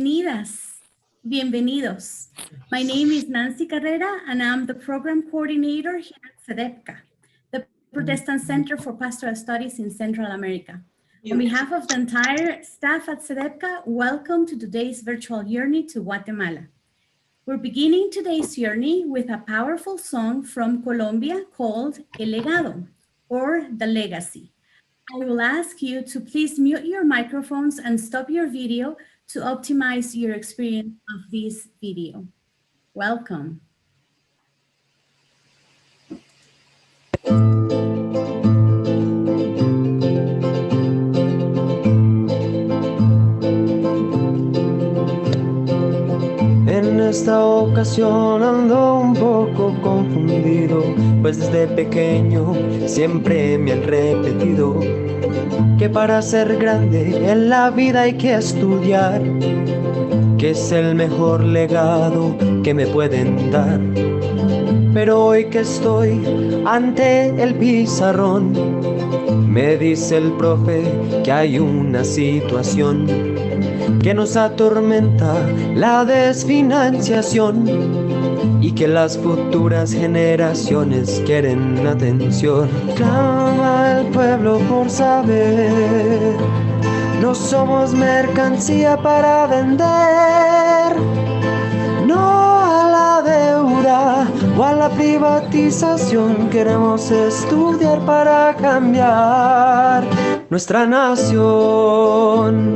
Bienvenidas, bienvenidos. My name is Nancy Carrera and I'm the program coordinator here at CEDEPCA, the Protestant Center for Pastoral Studies in Central America. On behalf of the entire staff at CEDEPCA, welcome to today's virtual journey to Guatemala. We're beginning today's journey with a powerful song from Colombia called El Legado, or The Legacy. I will ask you to please mute your microphones and stop your video to optimize your experience of this video. Welcome. En esta ocasión ando un poco confundido, pues desde pequeño siempre me han repetido que para ser grande en la vida hay que estudiar, que es el mejor legado que me pueden dar. Pero hoy que estoy ante el pizarrón, me dice el profe que hay una situación que nos atormenta, la desfinanciación, y que las futuras generaciones quieren atención. Clama el pueblo por saber, no somos mercancía para vender, no a la deuda o a la privatización, queremos estudiar para cambiar nuestra nación.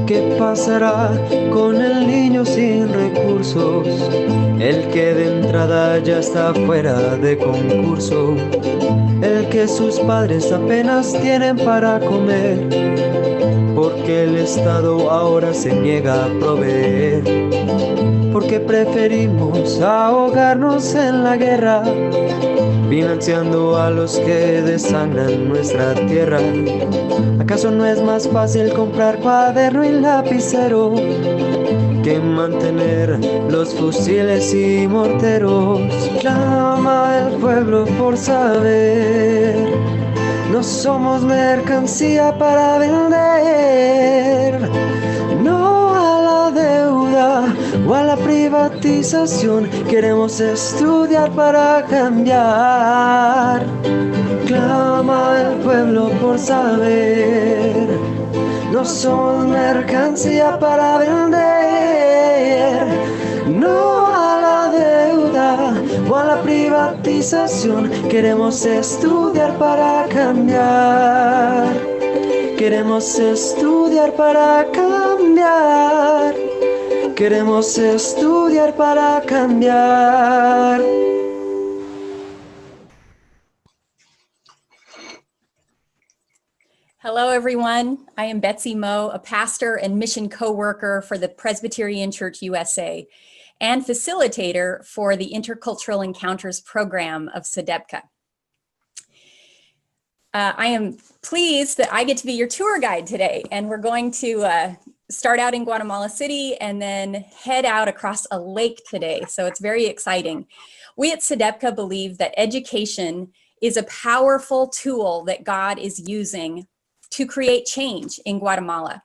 ¿Qué pasará con el niño sin recursos? El que de entrada ya está fuera de concurso, el que sus padres apenas tienen para comer, porque el Estado ahora se niega a proveer, porque preferimos ahogarnos en la guerra, financiando a los que desangran nuestra tierra. ¿Acaso no es más fácil comprar cuaderno y lapicero que mantener los fusiles y morteros? Clama el pueblo por saber, no somos mercancía para vender, no a la deuda o a la privatización, queremos estudiar para cambiar. Clama el pueblo por saber, no somos mercancía para vender, no a la deuda o a la privatización, queremos estudiar para cambiar, queremos estudiar para cambiar, queremos estudiar para cambiar. Hello, everyone. I am Betsy Moe, a pastor and mission co-worker for the Presbyterian Church USA and facilitator for the Intercultural Encounters program of CEDEPCA. I am pleased that I get to be your tour guide today, and we're going to start out in Guatemala City and then head out across a lake today, so it's very exciting. We at CEDEPCA believe that education is a powerful tool that God is using to create change in Guatemala.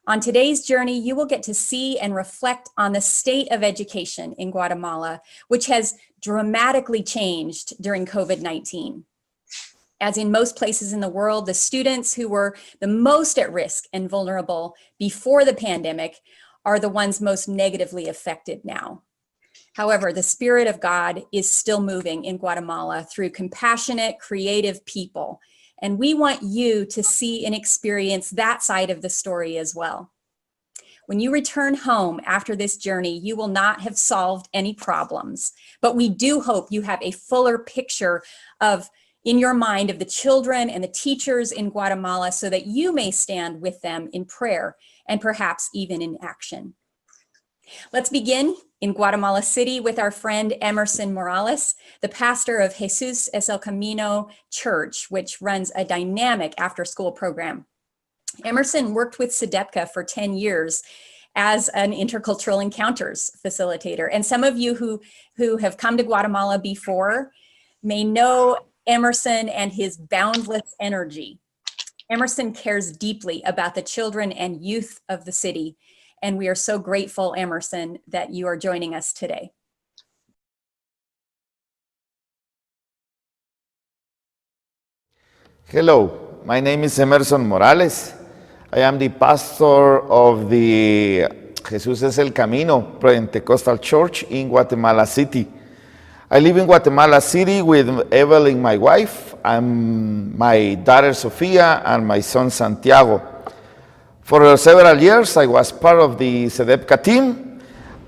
On today's journey, you will get to see and reflect on the state of education in Guatemala, which has dramatically changed during COVID-19. As in most places in the world, the students who were the most at risk and vulnerable before the pandemic are the ones most negatively affected now. However, the Spirit of God is still moving in Guatemala through compassionate, creative people. And we want you to see and experience that side of the story as well. When you return home after this journey, you will not have solved any problems, but we do hope you have a fuller picture in your mind of the children and the teachers in Guatemala so that you may stand with them in prayer and perhaps even in action. Let's begin in Guatemala City with our friend Emerson Morales, the pastor of Jesus es el Camino Church, which runs a dynamic after-school program. Emerson worked with CEDEPCA for 10 years as an intercultural encounters facilitator. And some of you who have come to Guatemala before may know Emerson and his boundless energy. Emerson cares deeply about the children and youth of the city, and we are so grateful, Emerson, that you are joining us today. Hello, my name is Emerson Morales. I am the pastor of the Jesús es el Camino Pentecostal Church in Guatemala City. I live in Guatemala City with Evelyn, my wife, and my daughter Sofia, and my son Santiago. For several years, I was part of the CEDEPCA team,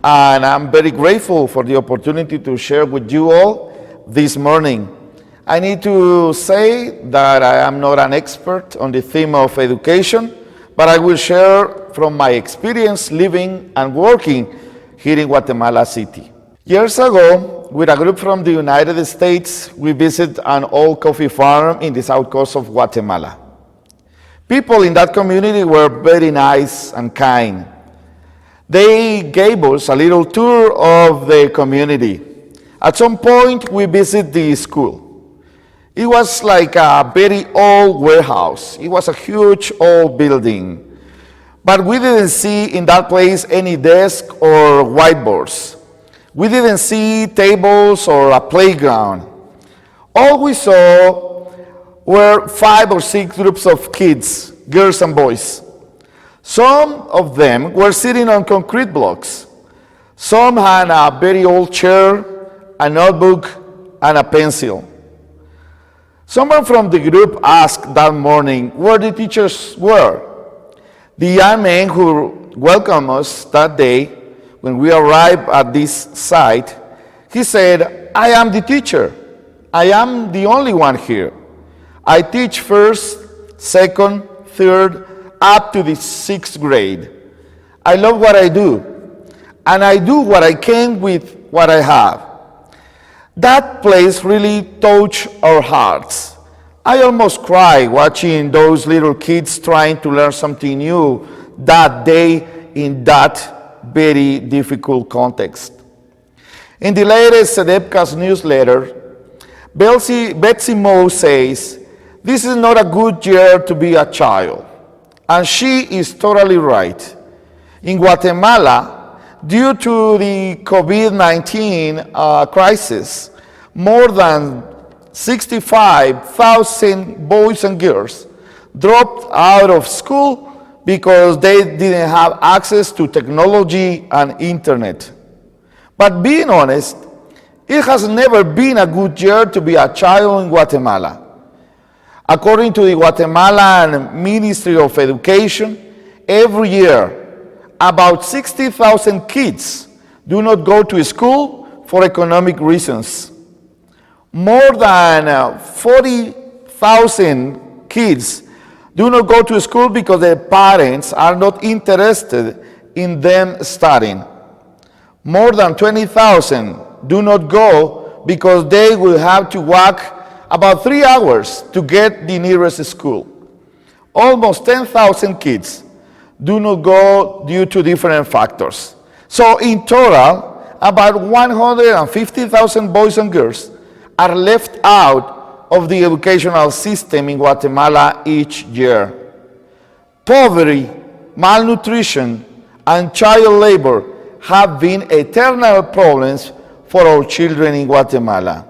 and I'm very grateful for the opportunity to share with you all this morning. I need to say that I am not an expert on the theme of education, but I will share from my experience living and working here in Guatemala City. Years ago, with a group from the United States, we visited an old coffee farm in the south coast of Guatemala. People in that community were very nice and kind. They gave us a little tour of the community. At some point, we visited the school. It was like a very old warehouse. It was a huge old building. But we didn't see in that place any desk or whiteboards. We didn't see tables or a playground. All we saw were 5 or 6 groups of kids, girls and boys. Some of them were sitting on concrete blocks. Some had a very old chair, a notebook, and a pencil. Someone from the group asked that morning where the teachers were. The young man who welcomed us that day, when we arrived at this site, he said, "I am the teacher. I am the only one here. I teach first, second, third, up to the 6th grade. I love what I do, and I do what I can with what I have." That place really touched our hearts. I almost cried watching those little kids trying to learn something new that day in that very difficult context. In the latest CEDEPCA's newsletter, Betsy Moe says, "This is not a good year to be a child." And she is totally right. In Guatemala, due to the COVID-19 crisis, more than 65,000 boys and girls dropped out of school because they didn't have access to technology and internet. But being honest, it has never been a good year to be a child in Guatemala. According to the Guatemalan Ministry of Education, every year, about 60,000 kids do not go to school for economic reasons. More than 40,000 kids do not go to school because their parents are not interested in them studying. More than 20,000 do not go because they will have to walk about 3 hours to get the nearest school. Almost 10,000 kids do not go due to different factors. So in total, about 150,000 boys and girls are left out of the educational system in Guatemala each year. Poverty, malnutrition, and child labor have been eternal problems for our children in Guatemala.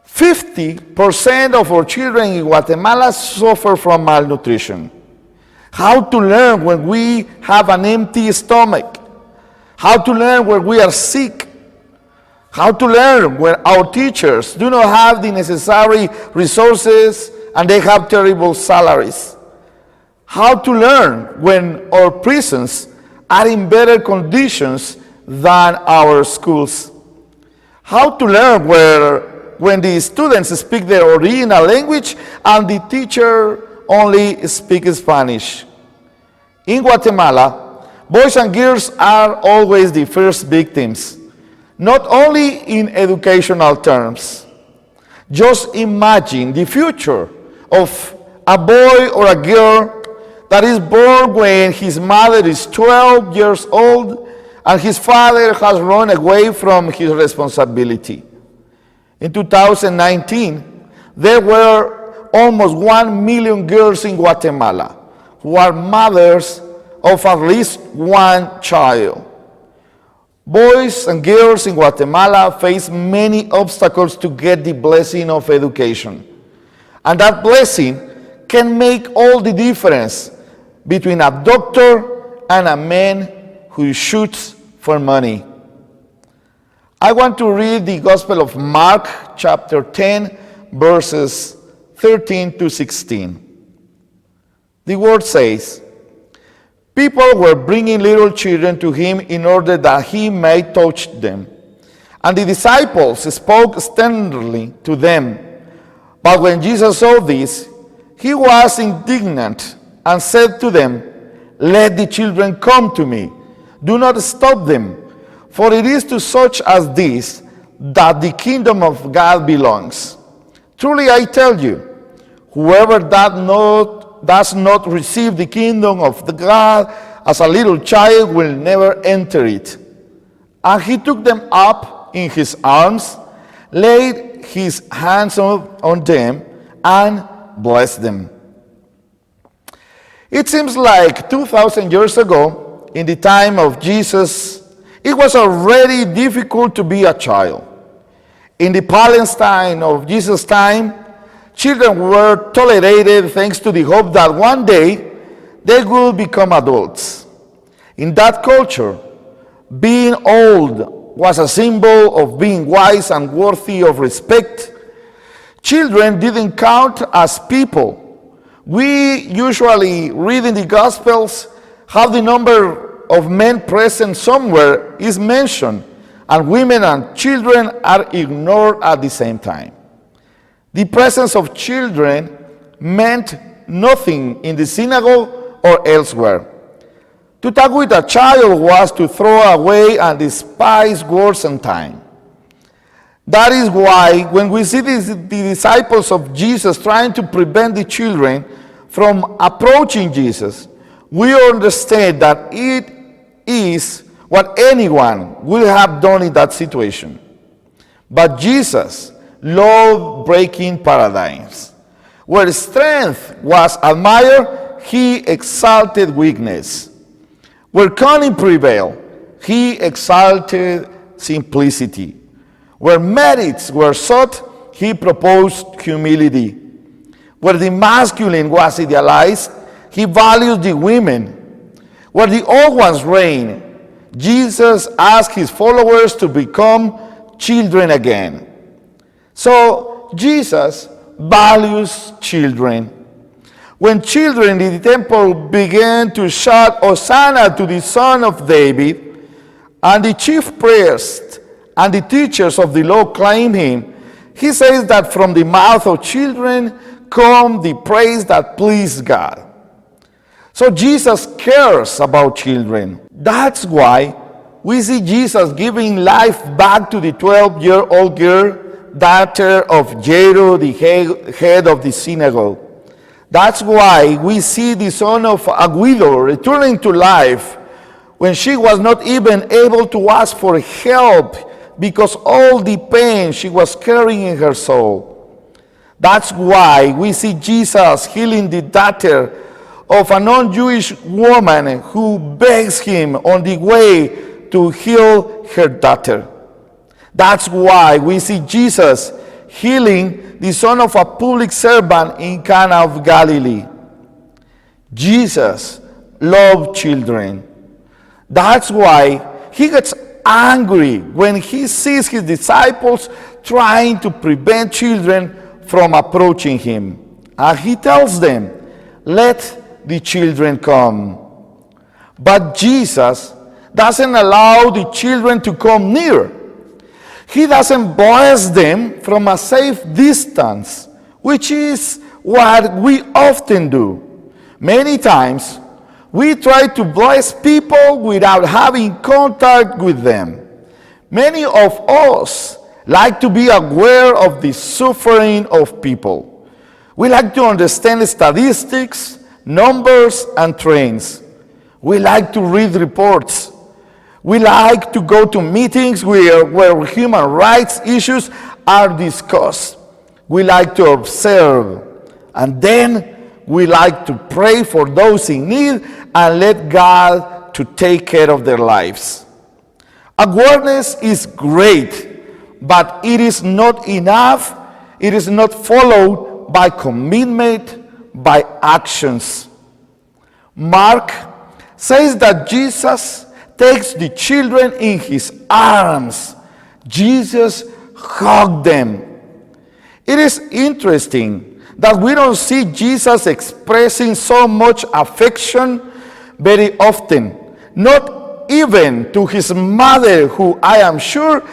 50% of our children in Guatemala suffer from malnutrition. How to learn when we have an empty stomach? How to learn when we are sick? How to learn when our teachers do not have the necessary resources and they have terrible salaries? How to learn when our prisons are in better conditions than our schools? How to learn when the students speak their original language and the teacher only speaks Spanish? In Guatemala, boys and girls are always the first victims, not only in educational terms. Just imagine the future of a boy or a girl that is born when his mother is 12 years old and his father has run away from his responsibility. In 2019, There were almost 1 million girls in Guatemala who are mothers of at least one child. Boys and girls in Guatemala face many obstacles to get the blessing of education. And that blessing can make all the difference between a doctor and a man who shoots for money. I want to read the Gospel of Mark, chapter 10, verses 13 to 16. The word says, people were bringing little children to him in order that he might touch them. And the disciples spoke sternly to them. But when Jesus saw this, he was indignant and said to them, let the children come to me. Do not stop them, for it is to such as this that the kingdom of God belongs. Truly I tell you, whoever does not receive the kingdom of the God as a little child will never enter it. And he took them up in his arms, laid his hands on them, and blessed them. It seems like 2,000 years ago, in the time of Jesus, it was already difficult to be a child. In the Palestine of Jesus' time, children were tolerated thanks to the hope that one day they will become adults. In that culture, being old was a symbol of being wise and worthy of respect. Children didn't count as people. We usually read in the Gospels how the number of men present somewhere is mentioned, and women and children are ignored at the same time. The presence of children meant nothing in the synagogue or elsewhere. To talk with a child was to throw away and despise words and time. That is why when we see the disciples of Jesus trying to prevent the children from approaching Jesus, we understand that it is what anyone would have done in that situation. But Jesus loved breaking paradigms. Where strength was admired, he exalted weakness. Where cunning prevailed, he exalted simplicity. Where merits were sought, he proposed humility. Where the masculine was idealized, he valued the women. Where the old ones reigned, Jesus asked his followers to become children again. So Jesus values children. When children in the temple began to shout Hosanna to the Son of David, and the chief priests and the teachers of the law claim him, he says that from the mouth of children come the praise that please God. So Jesus cares about children. That's why we see Jesus giving life back to the 12-year-old girl, daughter of Jairo, the head of the synagogue. That's why we see the son of a widow returning to life when she was not even able to ask for help because all the pain she was carrying in her soul. That's why we see Jesus healing the daughter of a non-Jewish woman who begs him on the way to heal her daughter. That's why we see Jesus healing the son of a public servant in Cana of Galilee. Jesus loved children. That's why he gets angry when he sees his disciples trying to prevent children from approaching him. And he tells them, let the children come. But Jesus doesn't allow the children to come near. He doesn't bless them from a safe distance, which is what we often do. Many times, we try to bless people without having contact with them. Many of us like to be aware of the suffering of people. We like to understand statistics, numbers, and trends. We like to read reports. We like to go to meetings where human rights issues are discussed. we like to observe, and then we like to pray for those in need and let God to take care of their lives. Awareness is great, but it is not enough. It is not followed by commitment, by actions. Mark says that Jesus takes the children in his arms. Jesus hugged them. It is interesting that we don't see Jesus expressing so much affection very often, not even to his mother, who I am sure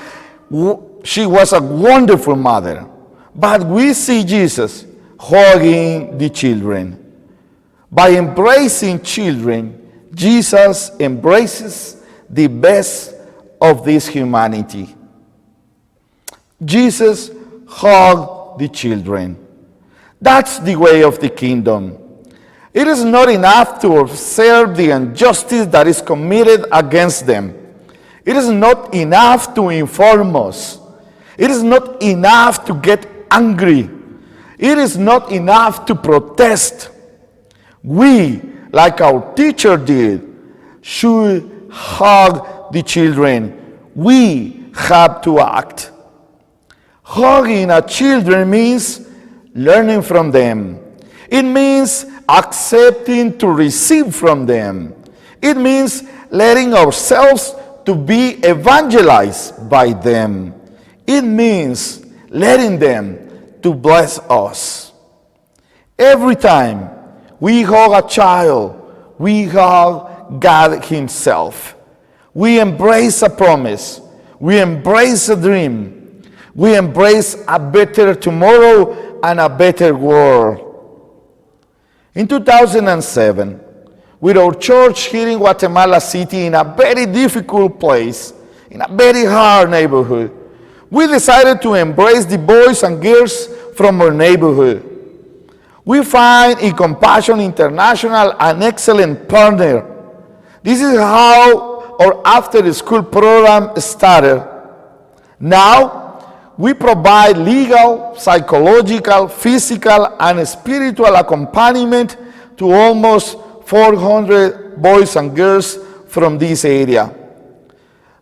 she was a wonderful mother. But we see Jesus hugging the children. By embracing children, Jesus embraces the best of this humanity. Jesus hugged the children. That's the way of the kingdom. It is not enough to observe the injustice that is committed against them. It is not enough to inform us. It is not enough to get angry. It is not enough to protest. We, like our teacher did, should hug the children. We have to act. Hugging a children means learning from them. It means accepting to receive from them. It means letting ourselves to be evangelized by them. It means letting them to bless us. Every time we hug a child, we hug God himself. We embrace a promise. We embrace a dream. We embrace a better tomorrow and a better world. In 2007, with our church here in Guatemala City, in a very difficult place, in a very hard neighborhood, we decided to embrace the boys and girls from our neighborhood. We find in Compassion International an excellent partner. This is how our after-school program started. Now, we provide legal, psychological, physical, and spiritual accompaniment to almost 400 boys and girls from this area.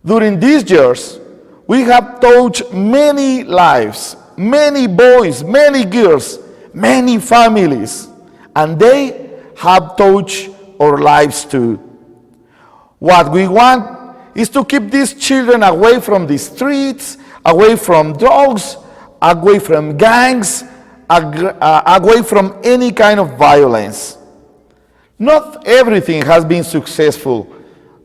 During these years, we have touched many lives, many boys, many girls, many families, and they have touched our lives too. What we want is to keep these children away from the streets, away from drugs, away from gangs, away from any kind of violence. Not everything has been successful,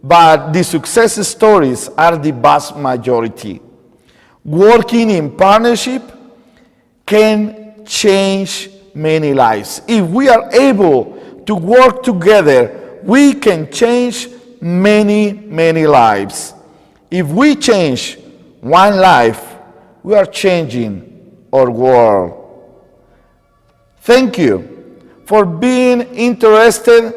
but the success stories are the vast majority. Working in partnership can change many lives. If we are able to work together, we can change many, many lives. If we change one life, we are changing our world. Thank you for being interested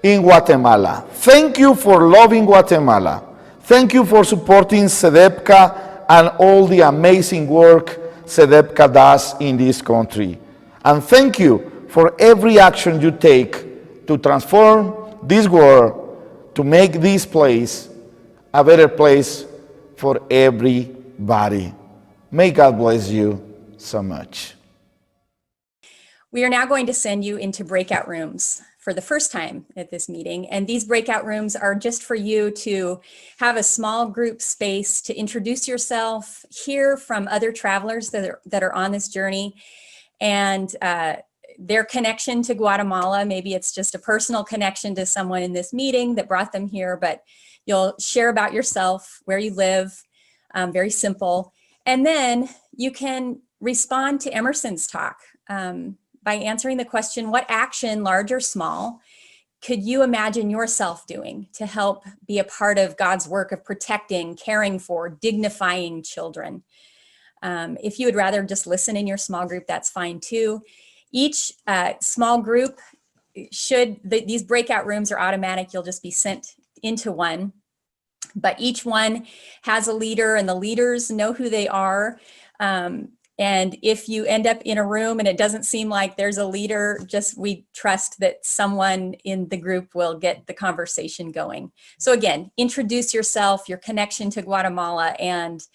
in Guatemala. Thank you for loving Guatemala. Thank you for supporting CEDEPCA and all the amazing work CEDEPCA does in this country. And thank you for every action you take to transform this world, to make this place a better place for everybody. May God bless you so much. We are now going to send you into breakout rooms for the first time at this meeting. And these breakout rooms are just for you to have a small group space to introduce yourself, hear from other travelers that are on this journey, and their connection to Guatemala. Maybe it's just a personal connection to someone in this meeting that brought them here, but you'll share about yourself, where you live, very simple. And then you can respond to Emerson's talk by answering the question, what action, large or small, could you imagine yourself doing to help be a part of God's work of protecting, caring for, dignifying children? If you would rather just listen in your small group, that's fine too. Each small group these breakout rooms are automatic. You'll just be sent into one, but each one has a leader and the leaders know who they are. And if you end up in a room and it doesn't seem like there's a leader, we trust that someone in the group will get the conversation going. So again, introduce yourself, your connection to Guatemala, and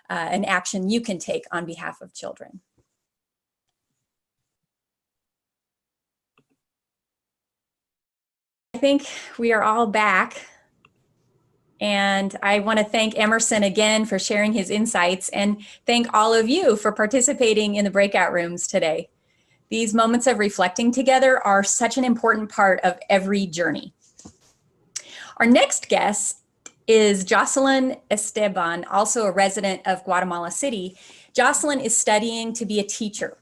an action you can take on behalf of children. I think we are all back. And I want to thank Emerson again for sharing his insights, and thank all of you for participating in the breakout rooms today. These moments of reflecting together are such an important part of every journey. Our next guest is Jocelyn Esteban, also a resident of Guatemala City. Jocelyn is studying to be a teacher.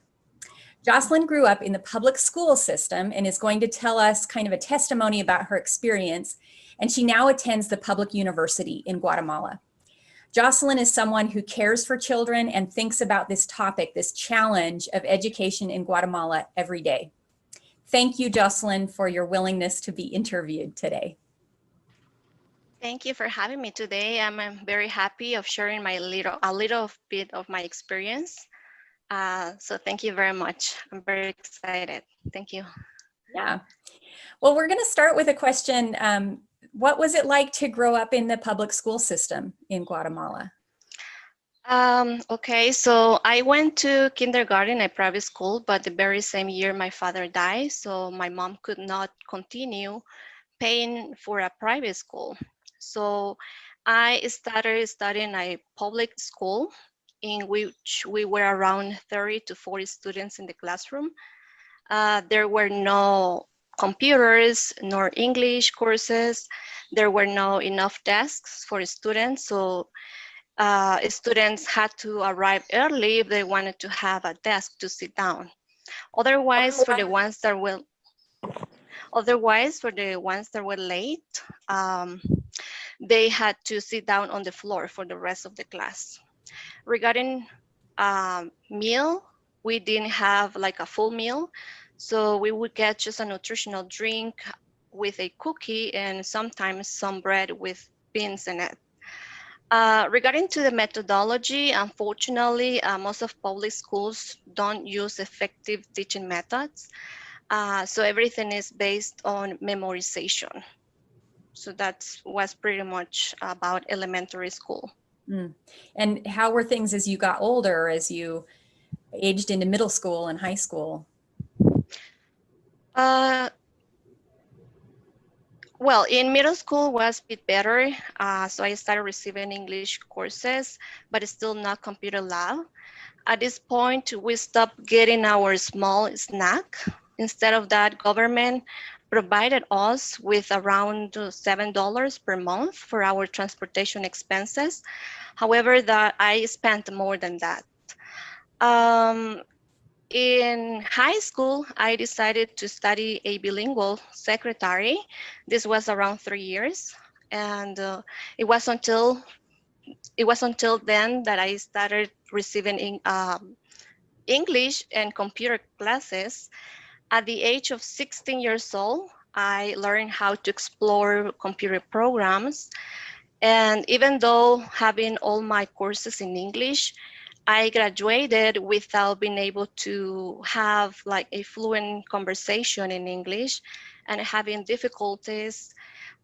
Jocelyn grew up in the public school system and is going to tell us kind of a testimony about her experience, and she now attends the public university in Guatemala. Jocelyn is someone who cares for children and thinks about this topic, this challenge of education in Guatemala every day. Thank you, Jocelyn, for your willingness to be interviewed today. Thank you for having me today. I'm very happy of sharing a little bit of my experience. So thank you very much. I'm very excited. Thank you. Yeah. Well, we're going to start with a question. What was it like to grow up in the public school system in Guatemala? Okay, so I went to kindergarten at private school, but the very same year my father died, so my mom could not continue paying for a private school. So I started studying a public school in which we were around 30 to 40 students in the classroom. There were no computers nor English courses. There were no enough desks for students, so students had to arrive early if they wanted to have a desk to sit down. Otherwise, for the ones that were late, they had to sit down on the floor for the rest of the class. Regarding meal, we didn't have like a full meal, so we would get just a nutritional drink with a cookie and sometimes some bread with beans in it. Regarding to the methodology, unfortunately, most of public schools don't use effective teaching methods. So everything is based on memorization. So that was pretty much about elementary school. Mm. And how were things as you got older, as you aged into middle school and high school? Well, in middle school was a bit better. So I started receiving English courses, but it's still not computer lab. At this point, we stopped getting our small snack. Instead of that, government provided us with around $7 per month for our transportation expenses. However, that I spent more than that. In high school, I decided to study a bilingual secretary. This was around 3 years, and it was until then that I started receiving English and computer classes. At the age of 16 years old, I learned how to explore computer programs. And even though having all my courses in English, I graduated without being able to have like a fluent conversation in English and having difficulties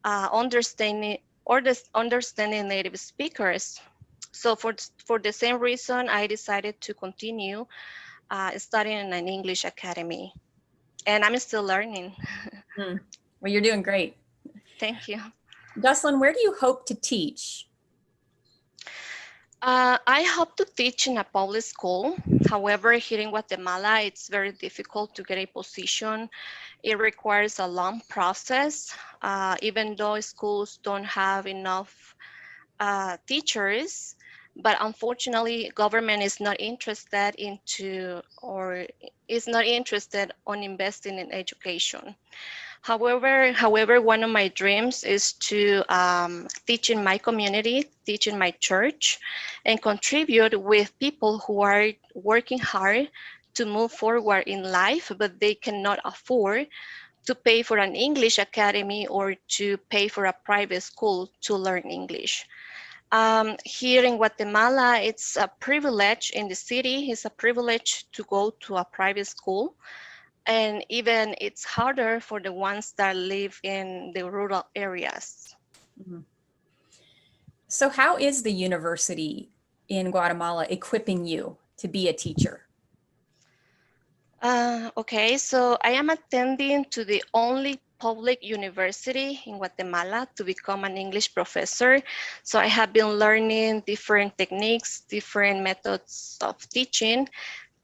understanding native speakers. So for the same reason, I decided to continue studying in an English academy. And I'm still learning. Mm. Well, you're doing great. Thank you. Jocelyn, where do you hope to teach? I hope to teach in a public school. However, here in Guatemala, it's very difficult to get a position. It requires a long process, even though schools don't have enough teachers. But unfortunately, government is not interested on investing in education. However, one of my dreams is to teach in my community, teach in my church, and contribute with people who are working hard to move forward in life, but they cannot afford to pay for an English academy or to pay for a private school to learn English. Here in Guatemala, it's a privilege in the city. It's a privilege to go to a private school. And even it's harder for the ones that live in the rural areas. Mhm. So how is the university in Guatemala equipping you to be a teacher? Okay, so I am attending to the only public university in Guatemala to become an English professor. So I have been learning different techniques, different methods of teaching,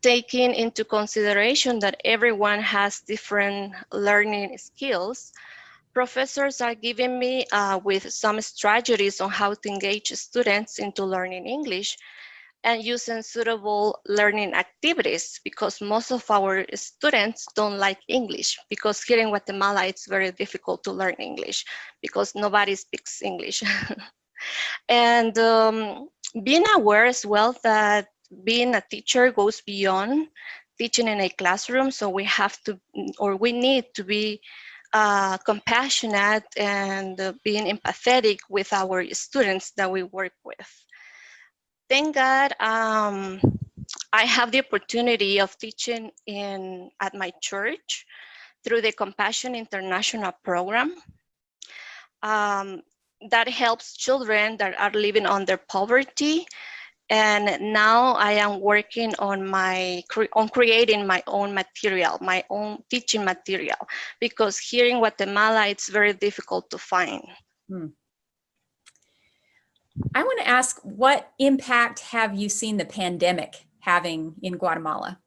taking into consideration that everyone has different learning skills. Professors are giving me with some strategies on how to engage students into learning English and using suitable learning activities, because most of our students don't like English, because here in Guatemala it's very difficult to learn English because nobody speaks English. And being aware as well that being a teacher goes beyond teaching in a classroom, so we have to, or we need to be compassionate and being empathetic with our students that we work with. Thank God I have the opportunity of teaching at my church through the Compassion International program. That helps children that are living under poverty. And now I am working on creating my own material, my own teaching material, because here in Guatemala it's very difficult to find. I want to ask, what impact have you seen the pandemic having in Guatemala?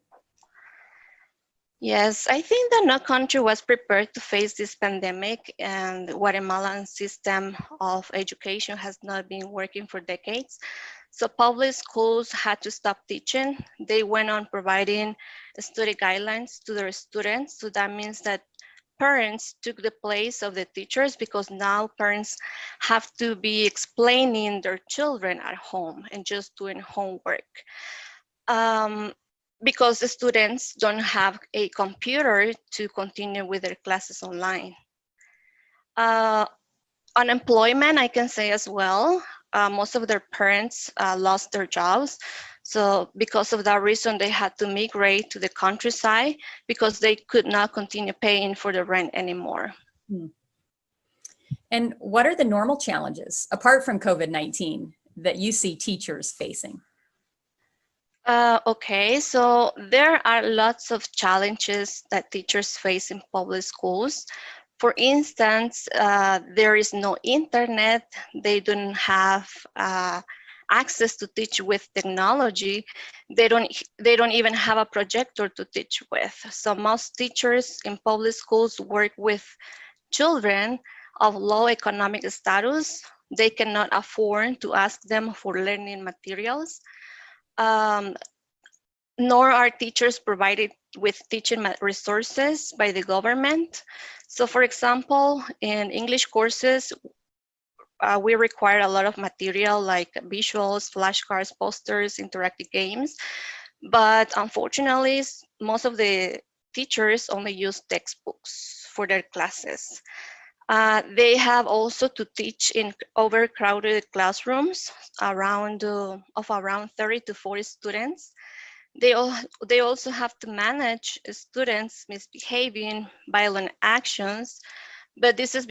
Yes, I think that no country was prepared to face this pandemic, and the Guatemalan system of education has not been working for decades. So public schools had to stop teaching. They went on providing study guidelines to their students. So that means that parents took the place of the teachers, because now parents have to be explaining their children at home and just doing homework. Because the students don't have a computer to continue with their classes online. Unemployment, I can say as well. Most of their parents lost their jobs. So because of that reason, they had to migrate to the countryside because they could not continue paying for the rent anymore. And what are the normal challenges, apart from COVID-19, that you see teachers facing? Okay, so there are lots of challenges that teachers face in public schools. For instance, there is no internet. They don't have access to teach with technology. They don't even have a projector to teach with. So most teachers in public schools work with children of low economic status. They cannot afford to ask them for learning materials. Nor are teachers provided with teaching resources by the government. So for example, in English courses, we require a lot of material like visuals, flashcards, posters, interactive games. But unfortunately, most of the teachers only use textbooks for their classes. They have also to teach in overcrowded classrooms of around 30 to 40 students. They also have to manage students misbehaving, violent actions, but this is